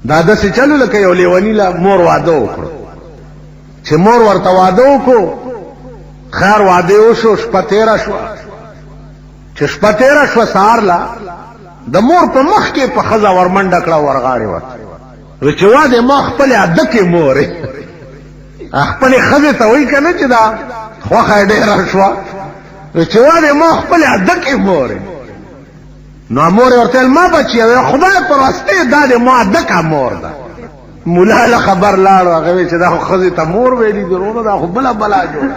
دا داسې چلو لکه یو لیوني له مور واده وکړو چې مور ورته واده وکړو خیر واده وشو شپه تېره شوه چې شپه تېره شوه سهار لا د مور په مخ کې په ښځه ورمنډه کړه ورغاړې ورته وی چې واده ما خپلې ادکې مورې خپلې ښځې ته وایي که نه چې دا خوښه یې ډېره شوه وی چې واده ما خپلې ادکې مورې نو مور ورته ویل ما بچیه خدای پر واسطې دا د ما ادکه مور ده مولا له خبر لاړو هغه وی چې دا خو ښځې ته مور ویلي دي وروڼو دا خو بله بلا جوړ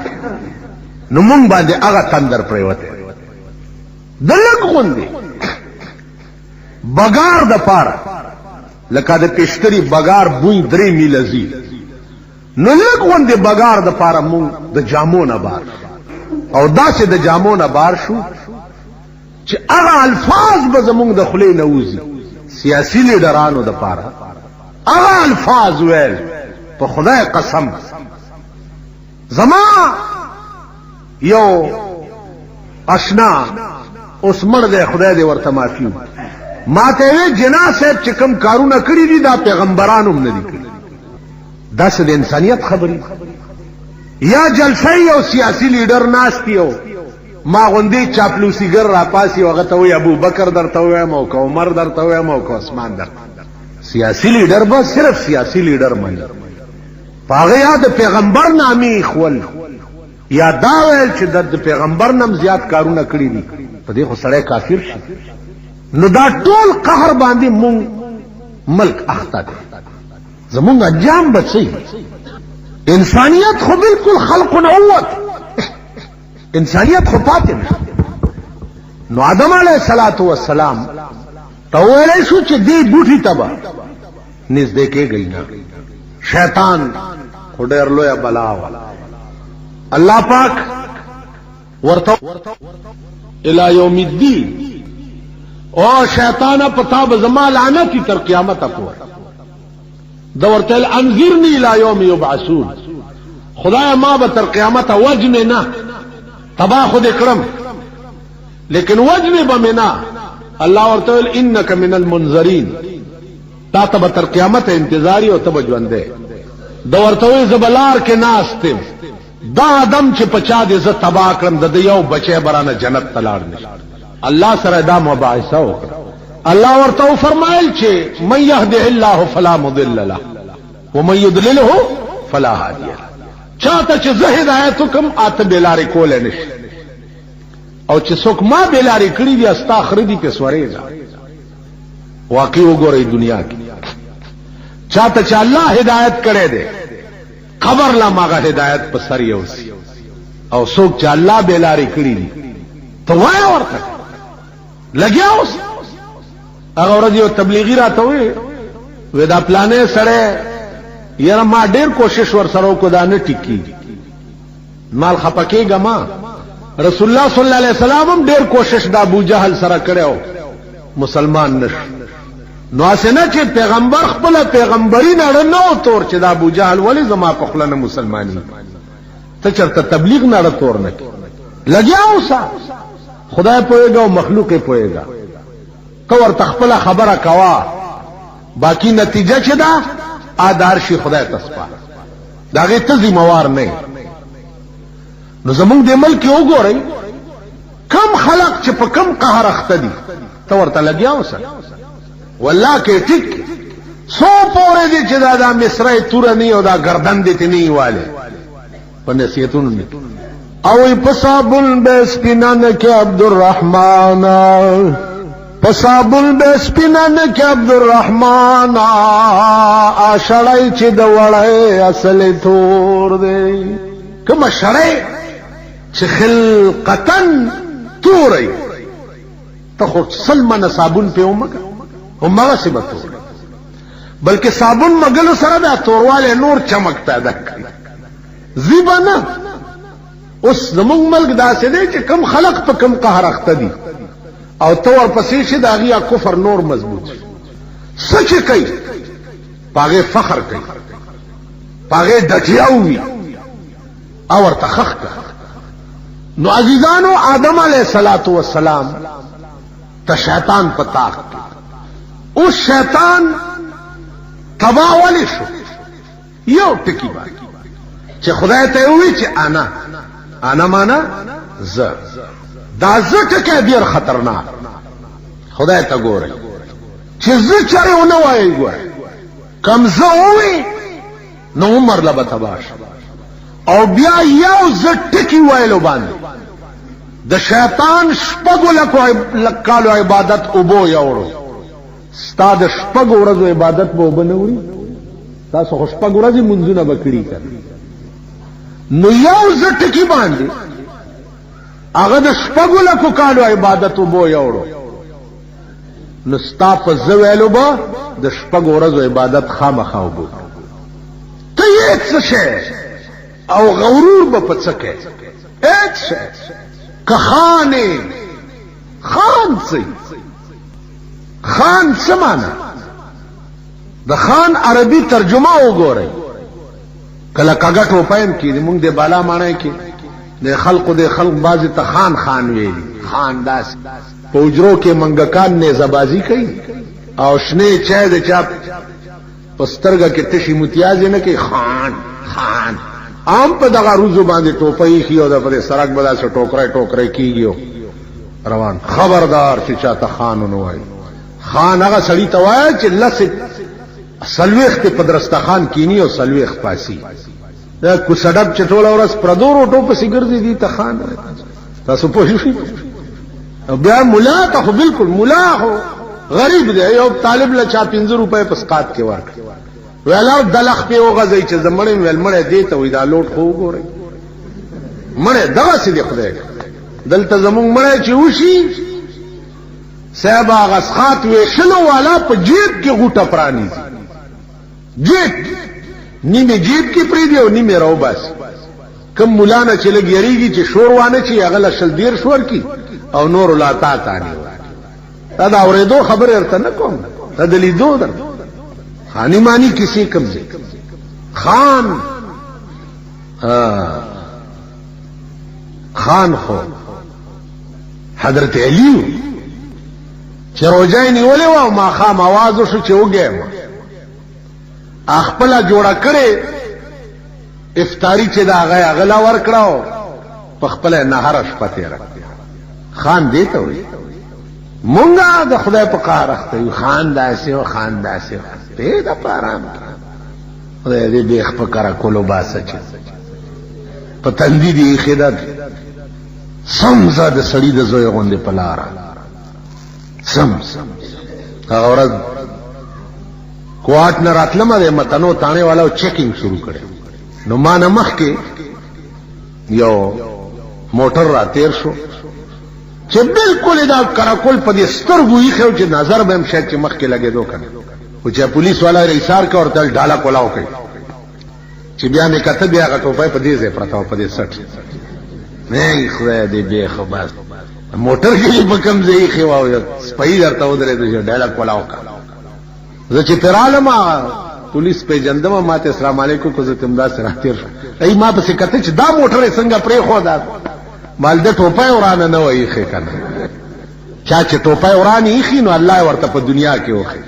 نو مونږ باندې هغه تندر پرېوتی د لږ غوندې بګار د پاره لکه د پیشتري بګار بوی 3 میله ځي نو لږ غوندې بګار د پاره مونږ د جامو نه بار او داسې د جامو نه بار شو چې هغه الفاظ به زمونږ د خولې نه وځي سیاسي لیډرانو د پاره هغه الفاظ ویل په خدای قسم زما یو اشنا اوس مړ دی خدای دې ورته معافي ما ته وی جنا صاحب چې کوم کارونه کړي دي دا پیغمبرانو هم نه دي کړي داسې د انسانیت خبرې یا جلسه یو سیاسي لیډر ناست یو ما غوندې چاپلوسیګر راپاسي هغه ته وایي ابو بکر درته وایم او که عمر درته وایم او که عثمان درته سیاسي لیډر به صرف سیاسي لیډر مني په هغه یا د پیغمبر نامې خول یا دا ویل چې د پیغمبر نم زیات کارونه کړي دي په دې خو سړی کافر شي نو دا ټول قهر باندې مونږ ملک اخته دی زمونږ انجام به څه انسانیت خو بالکل خلق نه ووت انسانیت خو پاتې نه نو آدم علیه الصلاة والسلام ته وویلی شو چې دې بوټي ته به نږدې کېږئ نه شیطان خو ډېر لویه بلا وه الله پاک ورته الى یوم الدین او شیطانه پتا به زما لعنتی تر قیامته پورې د ورته انذرنی الى یوم یبعثون خدای ما به تر قیامته وجنې نه تبا خود اکرم لیکن وجنې به مې نه الله ورته ویل انک من المنذرین تا ته به تر قیامته انتظار او ته به ژوندی د ورته ویل زه به لار کې ناست یم دا آدم چې پچا دې زه تبا کړم د یو بچی برانه جنت ته لاړ نشي الله سره دا مباحثه وکړه الله ورته فرمایل چې من يهده الله فلا مضل له ومن يضلله فلا هادي له چاته چې زه هدایت کوم اته بلارې کول نشي او چې څوک ما بلارې کړی دي استا خردي په سورېږه واقعي وګورئ دنیا کې چاته چې الله هدایت کړي دي خبر لا ماغه هدایت په سر یوسي او څوک چې الله بلارې کړی دي ته وای ورته لګیا اوس هغه ورځ یو تبلیغي راته وی دا پلانې سره یاره ما ډیر کوشش ور سره وکړ دا نه ټیکي مال خپکیږه ما رسول الله صلی الله علیه وسلم هم ډیر کوشش د ابو جهل سره کړو مسلمان نش نو اسنه چې پیغمبر خپل پیغمبري نه نو تور چې د ابو جهل ولی زما په خپل نه مسلمانی ته چرته تبلیغ نه تور نه لګیا اوسه خدای پوهیږي او مخلوق یې پوهیږي کور تخپل خبره کوا باقی نتیجه چې دا آدار شي خدای تسپا داغه ته ذمہوار نه نو زمونږ د ملک وګورئ کم خلق چې په کم قهر اخته دي ته ورته لګیا اوسه والله کې ټیک سو پورې دي چې دا مصرای تور نه او دا گردن دي نه واله په نصیحتونو نه او پسابل بسپینان کې عبدالرحمن پسابل بسپینان کې عبدالرحمن اشړای چې د وړای اصل تور دی کوم شړای چې خلقتن توري ته خو سلمن صابون په اومګه همغه سبب تور بلکې صابون مګلو سره دا تورواله نور چمک پیدا کوي زیبانه اوس زمونږ ملک داسې دی چې کم خلق په کم قهر اخته دي او تو ورپسې شي د هغې کفر نور مضبوط څه چې کوي په هغې فخر کوي په هغې ډټیا وي او ورته خښ کړه نو عزیزانو آدم علیه الصلاة والسلام ته شیطان په طاق اوس شیطان تبا ولی شو یو ټکی باندې چې خدای ته وی چې انا معنا ز دا ز ټکی ډیر خطرناک خدای ته ګورئ چې ز چاره ونه وایي ګورئ کم ز وی نو عمر لبا تباش او بیا یو ز ټکی وایلو باندې د شیطان شپږو لکالو عبادت اوبو یوړو ستا د شپږو ورځو عبادت به اوبه نه وړي تاسو خو شپږ ورځې منځونه به کړي نو یو ز ټکی باندې هغه د شپږو لکو کالو عبادت اوبو یوړو نو ستا په ز ویلو به د شپږو ورځو عبادت خامخا اوبو ته یې څه شی او غرور به په څه کې هیڅ شی که خان څه مانا د خان عربي ترجمه وګورئ کله کاګه ټوپایم کې موږ د بالا معنی کې د خلق بعضی ته خان ویلي خان داس پوجرو کې منګکان نه زبازي کوي او شنه چای د چاپ پسترګه کې تشي متیاز نه کوي خان عام په دغه روزو باندې ټوپۍ خيو د پر سرک بلا سره ټوکرای کیږي روان خبردار چې چاته خان نه وای خان هغه سړی ته وای چې لس سلويخ په درستخان کینی او سلويخ پاسي دا کو سړک چټول اورس پردور ټوپ سیګرځي دي ته خان تاسو پوښی بیا مولا ته خو بالکل مولا هو غریب دی یو طالب له 50 روپے پسقات کې ورک ویلاو دلخ په وغځي چې زمړې ویل مړې دی ته وې دا لوټ خو وګورئ مړې دغه سي دی خدای دلته زمونږ مړې چې وشي صاحب غسخات ویشلو والا په جیب کې غوټه پرانی جیب نیمه جیب کې پری دی او نیمه راو بس کم مولانا چې لګ یریږي چې شور وانه چې اغل شل دیر شور کی او نور لا تا تانی دا اورېدو خبر ارته نه کوم دا دلیدو در خانی مانی کسی کم سے خان خو حضرت علیو چې روجای نیولې و او ما خام आवाज وشو چې وګم خپل جوړه کړي افطاری چې دا غلا ور کړو په خپل نهر شپته راځي خان دې ته وي مونږه د خدای په قهر اخته خان داسې ته دا پارام خدای دې بیخ په کرا کولو باسه چې په تندې دي خدای سمزه د سړی د زوی غوندې پلاره سم اورد کوټ نه راتلمه د متنو تانه والو چیکینګ شروع کړي نو ما نه مخ کې یو موټر را تیر شو چې بالکل دا کراکول په دې سترګو یې خو چې نظر به هم شاید چې مخ کې لګې دوه کنه او چې پولیس والا ریسار کا ورته ډالا کولاو کوي چې بیا مې کته بیا غټوپای په دې ځای پرتاو په دې سټ نه خدای دې به خو بس موټر کې په کوم ځای خو واو سپای درته ودرې دې ډالا کولاو کا زه چې پرالم پولیس په جندمه ماته السلام علیکم کو زه تم دا سره تیر ای ما په کته چې دا موټر څنګه پرې خو دا مال د ټوپای ورانه نه وای خې کنه چا چې ټوپای ورانی خې نو الله ورته په دنیا کې وخی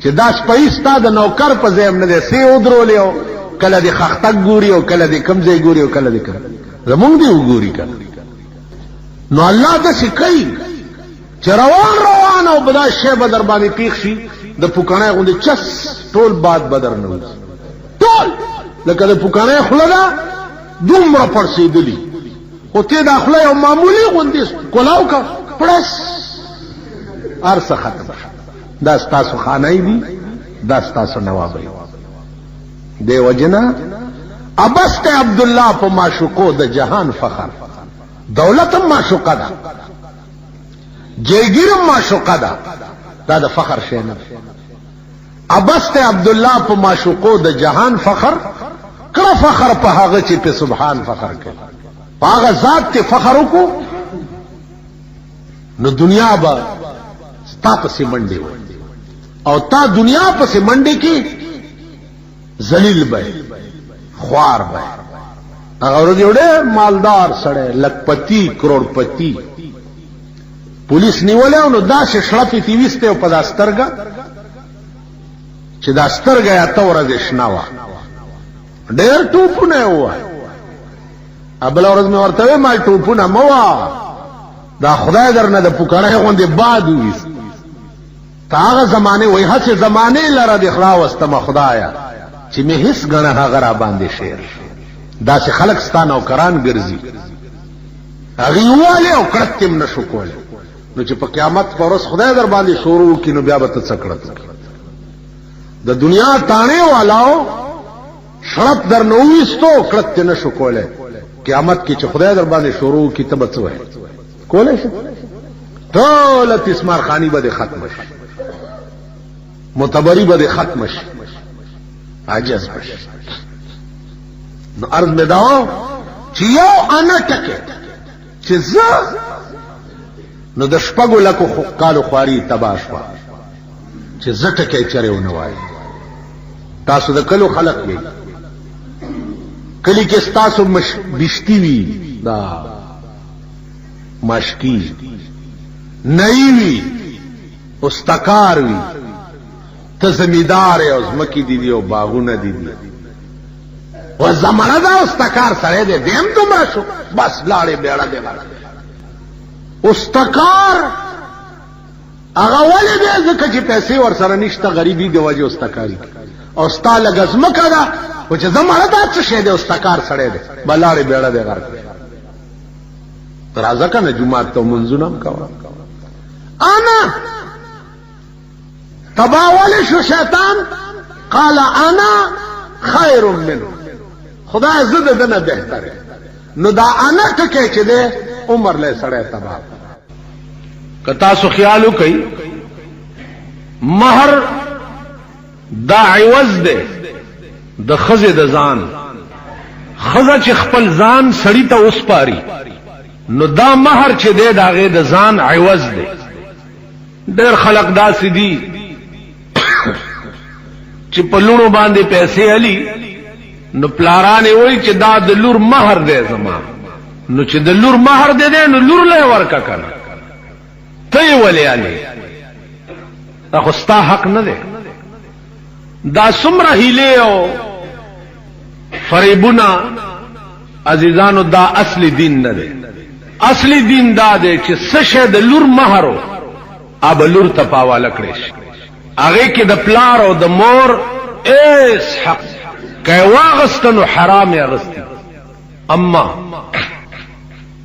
چې دا سپایستا د نوکر په ځای نه سي ودرولې کله د خختک ګوري او کله د کمزې ګوري او کله د کم زمونږ دی وګوري کنه نو الله د سکای چې روان او بدا شی بدر باندې پیښ شي د پوکانه غوندې چس ټول باد بدر نه ټول لکه د پوکانه خلدا دومره پرسیدلی او ته داخله یو معمولی غوندې کولاو کا پړس ارسه ختم دا ستاسو خانای دی دا ستاسو نوابی دی وجنا ابست عبد الله په معشوقو د جهان فخر دولت معشوقه ده جیګیر معشوقه ده دا د فخر شی نه ابست عبد الله په معشوقو د جهان فخر کړه فخر په هغه چې په سبحان فخر کوي هغه ذات ته فخر وکړو نو دنیا با ستا پسې منډي او تا دنیا پسې منډي کې ذلیل به خوار به هغه ورته مالدار سړی لکپتی کروڑپتی پولیس نیولې نو دا شړپې تیوسته په داسترګه چې دا سترګه یا تورز شنه وه ډېر ټوپونه یې ووهل بله ورځ مې ورته وې ما ټوپونه مه وه دا خدای در نه د پوکړی غوندې باد وویست ته هغه زمانې وایي هسې زمانې لره دې راوستمه خدایه چې مې هېڅ ګڼه هغه را باندې شعر داسې خلک ستا نوکران ګرځي هغې ووالې او کړت یې نه شو کولی نو چې په قیامت په ورځ خدای در باندې شروع وکړي نو بیا به ته څه کړت د دنیا تاڼې والاو شړپ در نه وویستو کړت یې نه شو کولی قیامت کې چې خدای در باندې شروع وکړي ته به څه وایې کولی شي ټوله تسمارخاني به دې ختمه شي معتبري به دې ختمه شي عاجز به شي نو عرض مې دا و چې یو انا ټکې چې زه نو د شپږو لکو کالو خواري تباه شوه چې زه ټکی چرې ونه وایي تاسو د کلو خلق وي کلی کې ستاسو بشتي وي دا مشکی نئی وي استکار وي ته زمیدار یې او ځمکې دي دي او باغونه دي دي و زمانه دا استکار سړی دی دیم دومره شو بس لاړې بیړه دی استکار هغه ولې دی ځکه چې پیسې ورسره نشته غریبي د وجې استکاري او ستا لږه ځمکه ده خو چې زمانه دا څه شی دی استکار سړی دی به لاړې بیړه دی غرق راځه که نه جومات ته منځونه هم کوه انا تبا ولې شو شیطان قال انا خیر منه خدای زه د ده نه بهتر نو دا انا ټکی چې دی عمر لی سړی تبا که تاسو خیال وکئ مهر دا عوض دی د ښځې د ځان ښځه چې خپل ځان سړي ته وسپاري نو دا مهر چې دی د هغې د ځان عوض دی ډېر خلق داسې دي چې په لوڼو باندې پیسې علي نو پلارانې وایي چې دا د لور مهر دی زما نو چې د لور مهر دی دی نو لور له یې ورکه که نه ته یې ولې علي دا خو ستا حق نه دی دا څومره هیلې او فریبونه عزیزانو دا اصلی دین نه دی اصلی دین دا دی چې څه شی د لور مهر و اب لور ته په حواله کړی شي هغې کې د پلار او د مور ایس حق که یې واغسته نو حرام یې اغستی اما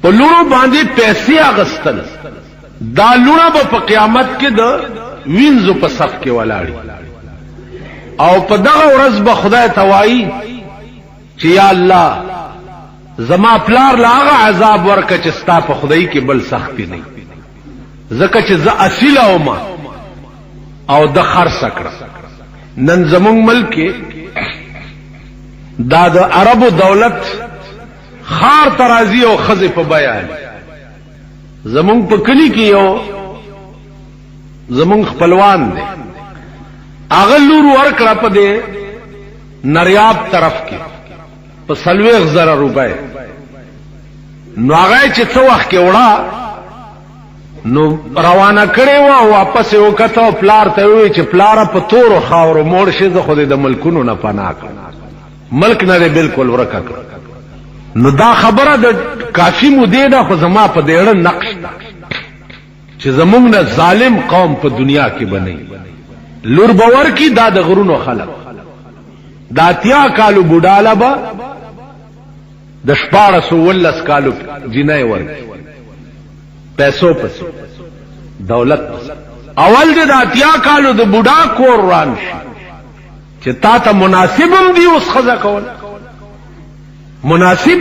په لوڼو باندې پیسې اغستل دا لوڼه به په قیامت کې د وینځو په صف کې ولاړي او په دغه ورځ به خدای ته وایي چې یا الله زما پلار له هغه عذاب ورکه چې ستا په خدای کې بل سختي نه ځکه چې زه اصیله وم او د خرڅ کړه نن زمونږ ملک کې دا د عربو دولت خار ترازی او ښځې په بیان زمونږ په کلي کې یو زمونږ خپلوان دی هغه لور ورکړه په دې نریاب طرف کې په 40,000 روپۍ نو هغه چې څه وخت کې وړه نو روانه کړې وه او واپس یې وکته او پلار ته وویل چې پلاره په تورو خاورو موړ شي زه خو دې د ملکونو نه پناه کړم ملک نه دې بالکل ورکه کړ نو دا خبره د کافي مودې ده خو زما په دې اړه نقش ده چې زمونږ نه ظالم قوم په دنیا کې به نه لور به ورکي دا د غرونو خلک د 80 کالو بوډاله به د 1419 کالو جنۍ ورکي پیسو پس دولت پس اول دې د 80 کالو د بوډا کور روان شي چې تا ته مناسب هم دي اوس ښځه کول مناسب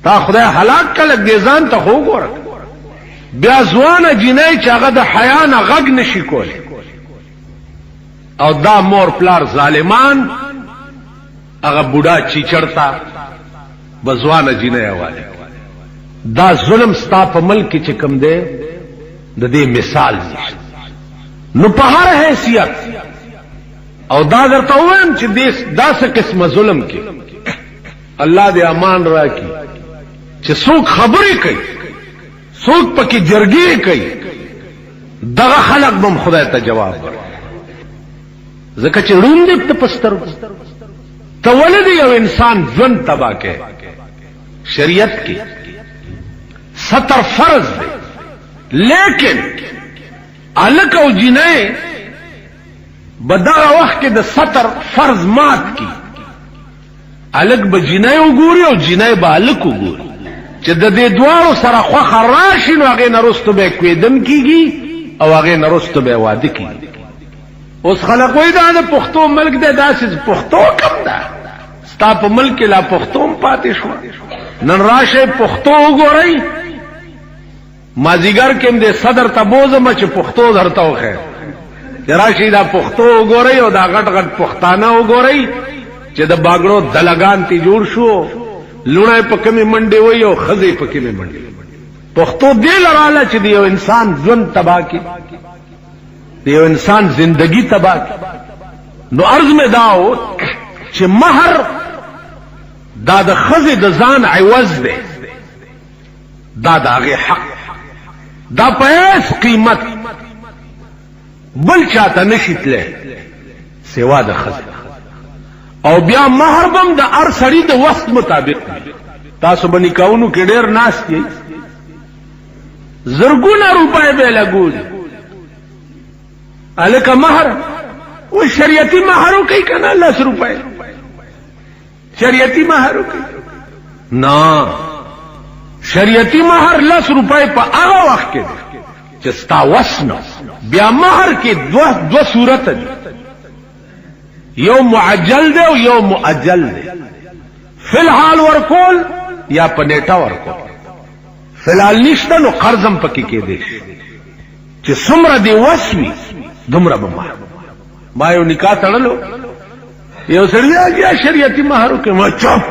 تا خدای هلاک کړه دې ځان ته خو وګوره بیا ځوانه جنۍ چې هغه د حیا نه غږ نشي کولی او دا مور پلار ظالمان هغه بوډا چیچړتا بزوانه جنۍ حواله دا ظلم ستا په ملک کې چې کوم دی د دې مثال نشته نو په هر حیثیت او دا درته وایم چې داسې قسمه ظلم کې الله دې امان راکړي چې څوک خبرې کوي څوک پکې جرګې کوي دغه خلق به خدای ته جواب ورکړي ځکه چې روم دې ته پستر ته ولې یو انسان ژوند تباہ کې شریعت کې ستر فرض دی لیکن الک او جنای بدغه وخت کې د ستر فرض مات کی الک به جنای وګوري او جنای به الک وګوري چې د دې دوارو سره خوخه راشي نو هغه نرستو به کویدم کیږي او هغه نرستو به واده کیږي اوس خلک وای دا د پښتو ملک دی داسې پښتو کم ده ستا په ملک لا پښتو پاتې شو نن راشه پښتو وګورئ مازیګر کې د صدر تبوزم چې پښتو درته وخه راشي دا پښتو وګورئ او دا غټ غټ پښتانه وګورئ چې د باګړو دلګان تی جوړ شو لونه په کمی منډي وي او خزي په کمی منډي پښتو دې لراله چې یو انسان ژوند تباہ کی یو انسان زندگی تباہ کی نو عرض میں داو چې مہر دا د خزي د ځان عوض دی دا داغه حق دا پیس قیمت بل چاته نشیتله سوا د خزي او بیا مہر بم د ار سړی د وخت مطابق تاسو باندې کاونو کې ډېر ناس دي زرګونه روپے به لګول الکه مہر و شریعتی مہرو کوي کنه 10 روپے شریعتی مہرو کوي نا شریعتی مہر 10 روپے په هغه وخت کې چې ستا وسنو بیا مہر کې دو صورت دي یو معجل دی او یو مؤجل دی فی الحال ورکول یا پنیټا ورکول فی الحال نشته نو قرضم پکې کې دی چې څومره دی وسوي دومره به ما یو نکاح تړلو یو سړی یا شریعتی مہر کې ما چوپ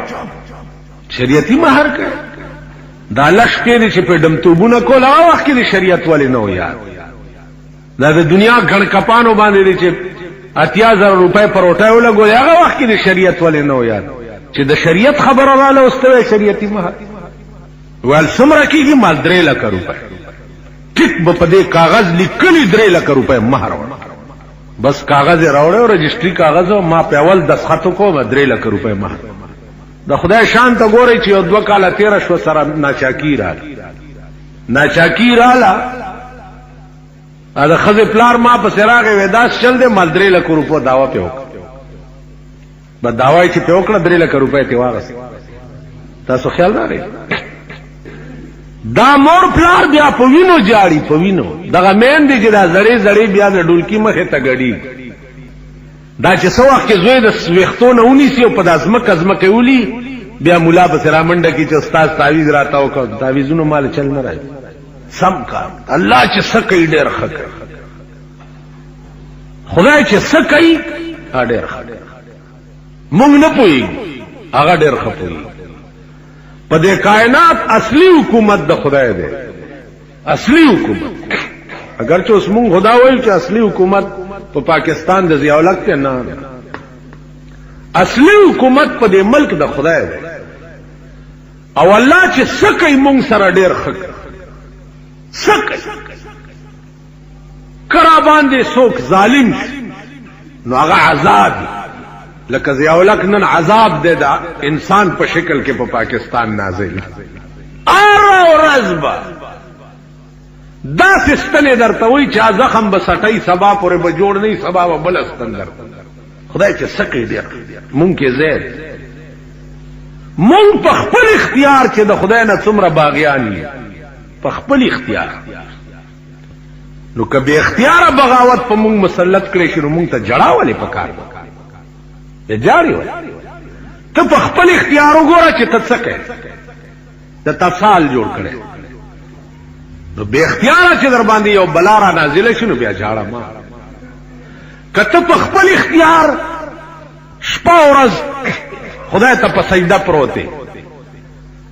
شریعتی مہر کې دا لښ کې چې په دمتوبونه کول هغه وخت کې شریعت ولې نو یار دا د دنیا غړ کپانو باندې چې 80,000 روپے پروټه ولګول هغه وخت کې شریعت ولې نو یاد چې د شریعت خبره رااله واستوي شریعتی مہر ول سمره کېږي مال 3 لک روپے ټیک په دې کاغذ لیکلي 3 لک روپے مہر بس کاغذ راوړ او رجستری کاغذ ما په اول دستخط کوم 3 لک روپے مہر د خدای شان ته ګوري چې یو 2 کاله 13 شو سره ناچاکی رااله دا خزه پلار ما په سراغه وداس چل دې مال 3 لک روپو داوا په وک به داوای چې په وکړه 3 لک روپے ته واغس تاسو خیال لرئ دا مور پلار بیا په وینو جاړي په وینو دغه مین دي چې دا زړې بیا د ډولکی مخه ته غړي دا چې څو وخت کې زوی د وختونه ونیسي او په داسمه ولي بیا مولا په سره منډه کې چې استاد تعویذ راتاو کو تعویذونو مال چل نه راځي سم کار الله چې سکه ډېر خکه خدای چې سکه ډېر خکه مونږ نه پوي هغه ډېر خپوي په دې کائنات اصلي حکومت د خدای دی اصلي حکومت اگر چې اوس مونږ خدا وایو چې اصلي حکومت په پاکستان د ضیاء الحق ته نه اصلي حکومت په دې ملک د خدای دی او الله چې سکه مونږ سره ډېر خکه سکه کرا باندې څوک ظالم نو هغه عذاب لکه ضیاء الحق نن عذاب دی دا انسان په شکل کې په پاکستان نازل او رزبا دا سستنه درته وی چې زخم بسټای سبا پورې به جوړ نه سبا بلستان درته خدای چې سکه دی مونږ کې زید مونږ په خپل اختیار چې د خدای نه څومره باغیان یو په خپل اختیار نو کبه اختیار بغاوت په مونږ مسلط کړی شنو مونږ ته جړاولې پکار دی جاړي ته په خپل اختیار وګوره چې ته څه کوې د تفصیل جوړ کړي نو به اختیار چې در باندې یو بلا را نازله شنو بیا جاړه ما کته په خپل اختیار شپه ورځ خدای ته په سجده پروت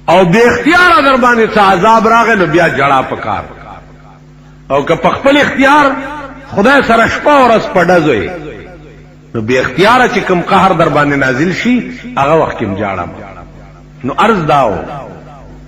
او به اختیار در باندې څه عذاب راغی نو بیا جړه پکار او که په خپل اختیار خدای سره شپه ورځ پډځوي نو به اختیار چې کوم قهر در باندې نازل شي هغه وخت کې جاړه نو عرض داو